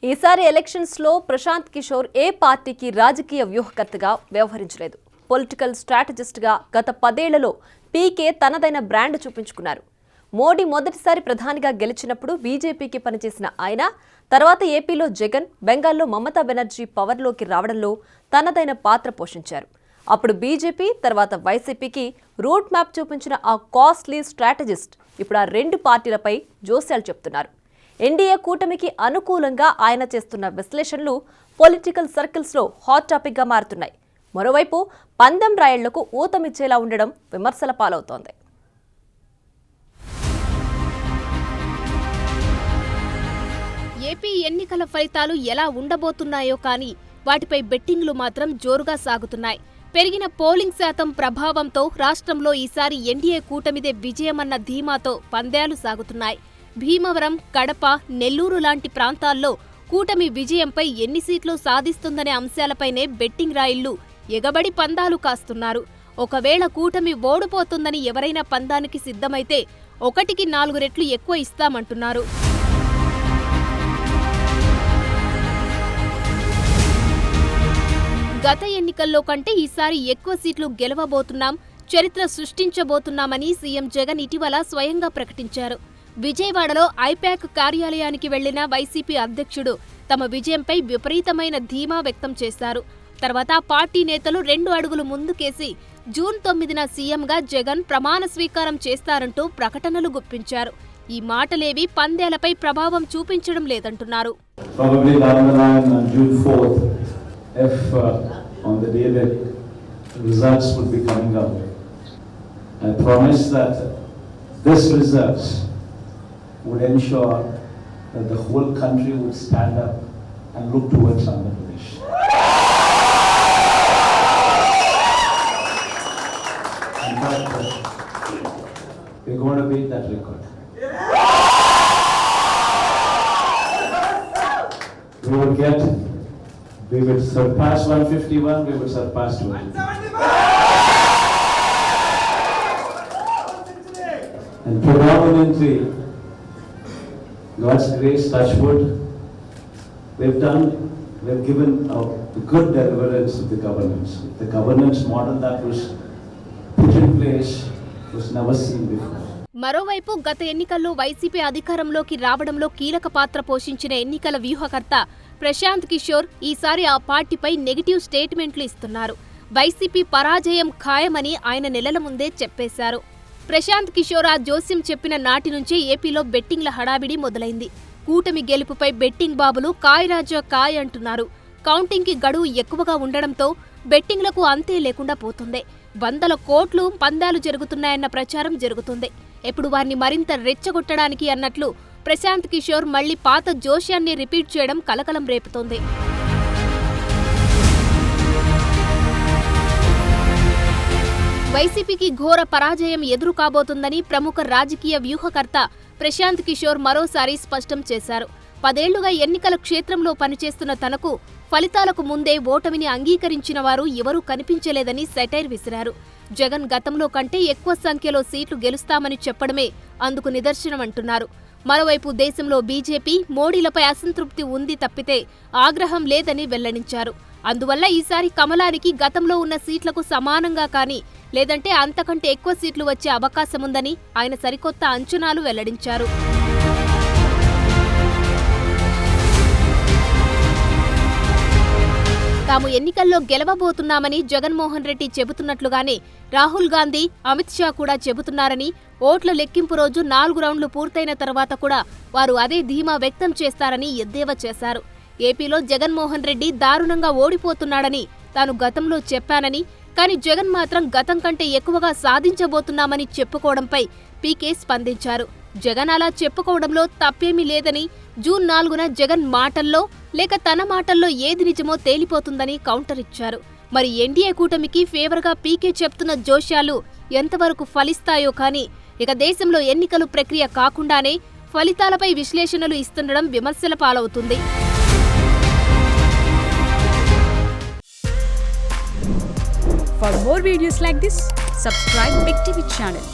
ఈసారి ఎలక్షన్స్ లో ప్రశాంత్ కిషోర్ ఏ పార్టీకి రాజకీయ వ్యూహకర్తగా వ్యవహరించలేదు. పొలిటికల్ స్ట్రాటజిస్ట్ గా గత 10 ఏళ్లలో పీకే తనదైన బ్రాండ్ చూపించుకున్నారు. మోడీ మొదటిసారి ప్రధానిగా గెలిచినప్పుడు బీజేపీకి పనిచేసిన ఆయన తర్వాత ఏపీలో జగన్, బెంగాల్లో మమతా బెనర్జీ పవర్లోకి రావడంలో తనదైన పాత్ర పోషించారు. అప్పుడు బీజేపీ తర్వాత వైసీపీకి రూట్ మ్యాప్ చూపించిన ఆ కాస్ట్లీ స్ట్రాటజిస్ట్ ఇప్పుడు ఆ రెండు పార్టీలపై జోస్యాలు చెప్తున్నారు. ఎన్డీఏ కూటమికి అనుకూలంగా ఆయన చేస్తున్న విశ్లేషణలు పొలిటికల్ సర్కిల్స్లో హాట్ టాపిక్గా మారుతున్నాయి. మరోవైపు పందెం రాయళ్లకు ఊతమిచ్చేలా ఉండడం విమర్శల పాలవుతోంది. ఏపీ ఎన్నికల ఫలితాలు ఎలా ఉండబోతున్నాయో కానీ వాటిపై బెట్టింగ్లు మాత్రం జోరుగా సాగుతున్నాయి. పెరిగిన పోలింగ్ శాతం ప్రభావంతో రాష్ట్రంలో ఈసారి ఎన్డీఏ కూటమిదే విజయమన్న ధీమాతో పందేలు సాగుతున్నాయి. భీమవరం, కడప, నెల్లూరు లాంటి ప్రాంతాల్లో కూటమి విజయంపై ఎన్ని సీట్లు సాధిస్తుందనే అంశాలపైనే బెట్టింగ్ రాయిళ్లు ఎగబడి పందాలు కాస్తున్నారు. ఒకవేళ కూటమి ఓడిపోతుందని ఎవరైనా పందానికి సిద్ధమైతే 1కి 4 రెట్లు ఎక్కువ ఇస్తామంటున్నారు. గత ఎన్నికల్లో కంటే ఈసారి ఎక్కువ సీట్లు గెలవబోతున్నాం, చరిత్ర సృష్టించబోతున్నామని సీఎం జగన్ ఇటీవల స్వయంగా ప్రకటించారు. విజయవాడలో ఐపాక్ కార్యాలయానికి వెళ్లిన వైసీపీ అధ్యక్షుడు తమ విజయంపై విపరీతమైన ధీమా వ్యక్తం చేశారు. తర్వాత పార్టీ నేతలు 2 అడుగులు ముందుకేసి జూన్ 9న సీఎంగా జగన్ ప్రమాణ స్వీకారం చేస్తారంటూ ప్రకటనలు గుప్పించారు. ఈ మాటలేవి పందేలపై ప్రభావం చూపించడం లేదంటున్నారు. would ensure that the whole country would stand up and look towards Andhra Pradesh. In fact, we're going to beat that record. We would surpass 151, we would surpass 200. And predominantly, God's grace, touch wood, we've given a good deliverance of the governance. The governance model that was put in place was never seen before. మరోవైపు గత ఎన్నికల్లో YCP అధికారంలోకి రావడంలో కీలక పాత్ర పోషించిన ఎన్నికల వ్యూహకర్త ప్రశాంత్ కిషోర్ ఈసారి ఆ పార్టీపై నెగిటివ్ స్టేట్మెంట్లు ఇస్తున్నారు. వైసీపీ పరాజయం ఖాయమని ఆయన నెలల ముందే చెప్పేశారు. ప్రశాంత్ కిషోర్ ఆ జోస్యం చెప్పిన నాటి నుంచే ఏపీలో బెట్టింగ్ల హడావిడి మొదలైంది. కూటమి గెలుపుపై బెట్టింగ్ బాబులు కాయ్ రాజా కాయ్ అంటున్నారు. కౌంటింగ్కి గడువు ఎక్కువగా ఉండడంతో బెట్టింగ్లకు అంతే లేకుండా పోతుంది. 100 కోట్లు పందాలు జరుగుతున్నాయన్న ప్రచారం జరుగుతుంది. ఇప్పుడు వారిని మరింత రెచ్చగొట్టడానికి అన్నట్లు ప్రశాంత్ కిషోర్ మళ్లీ పాత జోష్యాన్ని రిపీట్ చేయడం కలకలం రేపుతోంది. వైసీపీకి ఘోర పరాజయం ఎదురు కాబోతుందని ప్రముఖ రాజకీయ వ్యూహకర్త ప్రశాంత్ కిషోర్ మరోసారి స్పష్టం చేశారు. 10 ఏళ్లుగా ఎన్నికల క్షేత్రంలో పనిచేస్తున్న తనకు ఫలితాలకు ముందే ఓటమిని అంగీకరించిన వారు ఎవరూ కనిపించలేదని సెటైర్ విసిరారు. జగన్ గతంలో కంటే ఎక్కువ సంఖ్యలో సీట్లు గెలుస్తామని చెప్పడమే అందుకు నిదర్శనమంటున్నారు. మరోవైపు దేశంలో బీజేపీ, మోడీలపై అసంతృప్తి ఉంది తప్పితే ఆగ్రహం లేదని వెల్లడించారు. అందువల్ల ఈసారి కమలానికి గతంలో ఉన్న సీట్లకు సమానంగా కానీ లేదంటే అంతకంటే ఎక్కువ సీట్లు వచ్చే అవకాశముందని ఆయన సరికొత్త అంచనాలు వెల్లడించారు. తాము ఎన్నికల్లో గెలవబోతున్నామని జగన్మోహన్ రెడ్డి చెబుతున్నట్లుగానే రాహుల్ గాంధీ, అమిత్ షా కూడా చెబుతున్నారని, ఓట్ల లెక్కింపు రోజు 4 రౌండ్లు పూర్తయిన తర్వాత కూడా వారు అదే ధీమా వ్యక్తం చేస్తారని ఎద్దేవా చేశారు. ఏపీలో జగన్మోహన్ రెడ్డి దారుణంగా ఓడిపోతున్నాడని తాను గతంలో చెప్పానని, కానీ జగన్ మాత్రం గతం కంటే ఎక్కువగా సాధించబోతున్నామని చెప్పుకోవడంపై పీకే స్పందించారు. జగన్ అలా చెప్పుకోవడంలో తప్పేమీ లేదని, జూన్ 4న జగన్ మాటల్లో లేక తన మాటల్లో ఏది నిజమో తేలిపోతుందని కౌంటర్ ఇచ్చారు. మరి ఎన్డీఏ కూటమికి ఫేవర్గా పీకే చెప్తున్న జోష్యాలు ఎంతవరకు ఫలిస్తాయో కానీ ఇక దేశంలో ఎన్నికలు ప్రక్రియ కాకుండానే ఫలితాలపై విశ్లేషణలు ఇస్తుండడం విమర్శల పాలవుతుంది. For more videos like this, subscribe Big TV channel.